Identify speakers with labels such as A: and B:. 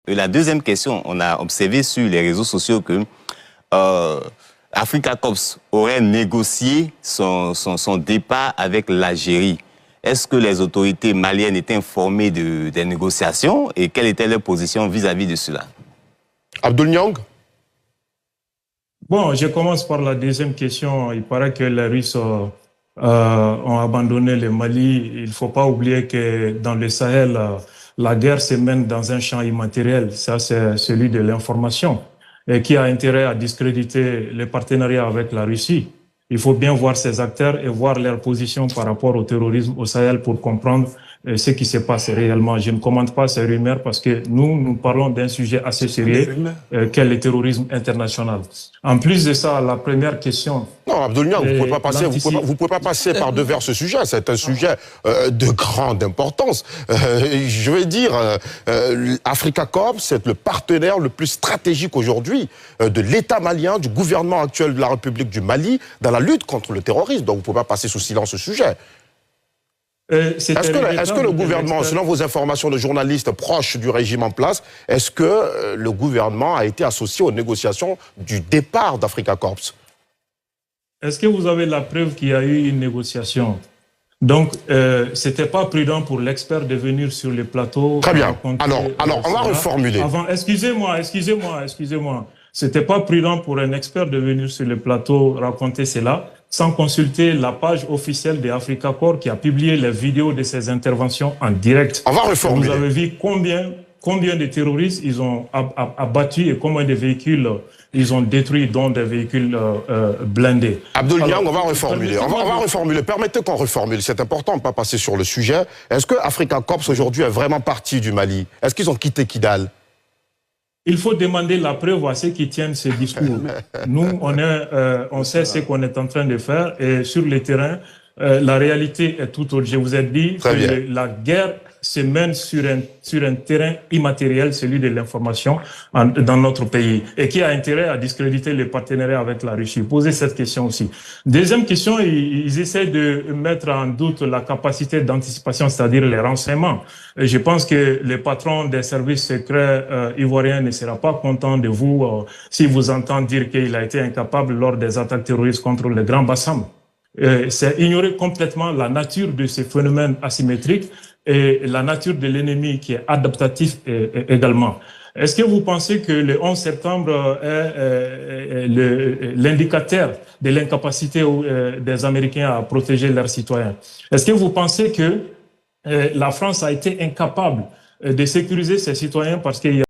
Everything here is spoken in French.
A: Et la deuxième question, on a observé sur les réseaux sociaux que Africa Corps aurait négocié son départ avec l'Algérie. Est-ce que les autorités maliennes étaient informées des négociations et quelle était leur position vis-à-vis de cela?
B: Abdoul Niang.
C: Bon, je commence par la deuxième question. Il paraît que les Russes ont abandonné le Mali. Il ne faut pas oublier que dans le Sahel, la guerre se mène dans un champ immatériel. Ça, c'est celui de l'information. Et qui a intérêt à discréditer les partenariats avec la Russie. Il faut bien voir ces acteurs et voir leur position par rapport au terrorisme au Sahel pour comprendre ce qui se passe réellement. Je ne commente pas ces rumeurs parce que nous parlons d'un sujet assez sérieux qu'est le terrorisme international. En plus de ça, la première question...
B: Non, Abdoul Niang, vous ne pouvez pas passer par devers ce sujet. C'est un sujet de grande importance. Je veux dire, Africa Corps, c'est le partenaire le plus stratégique aujourd'hui de l'État malien, du gouvernement actuel de la République du Mali, dans la lutte contre le terrorisme. Donc vous ne pouvez pas passer sous silence ce sujet. Est-ce que le gouvernement, selon vos informations de journalistes proches du régime en place, est-ce que le gouvernement a été associé aux négociations du départ d'Africa Corps?
C: Est-ce que vous avez la preuve qu'il y a eu une négociation? Donc, c'était pas prudent pour l'expert de venir sur le plateau.
B: Très bien. Alors, on va reformuler.
C: Excusez-moi. C'était pas prudent pour un expert de venir sur le plateau raconter cela sans consulter la page officielle de Africa Corps qui a publié les vidéos de ses interventions en direct.
B: On va reformuler.
C: Vous avez vu combien de terroristes ils ont abattus et combien de véhicules ils ont détruits, dont des véhicules blindés.
B: Abdoul Niang, on va reformuler. On va reformuler. Permettez qu'on reformule. C'est important de ne pas passer sur le sujet. Est-ce que Africa Corps aujourd'hui est vraiment parti du Mali? Est-ce qu'ils ont quitté Kidal?
C: Il faut demander la preuve à ceux qui tiennent ce discours. Nous, on sait ce qu'on est en train de faire et sur le terrain, la réalité est tout autre. Je vous ai dit que la guerre se mène sur un terrain immatériel, celui de l'information dans notre pays, et qui a intérêt à discréditer les partenariats avec la Russie. Posez cette question aussi. Deuxième question, ils essaient de mettre en doute la capacité d'anticipation, c'est-à-dire les renseignements. Et je pense que le patron des services secrets ivoiriens ne sera pas content de vous si vous entend dire qu'il a été incapable lors des attaques terroristes contre le Grand Bassam. C'est ignorer complètement la nature de ces phénomènes asymétriques et la nature de l'ennemi qui est adaptatif également. Est-ce que vous pensez que le 11 septembre est l'indicateur de l'incapacité des Américains à protéger leurs citoyens? Est-ce que vous pensez que la France a été incapable de sécuriser ses citoyens parce qu'il y a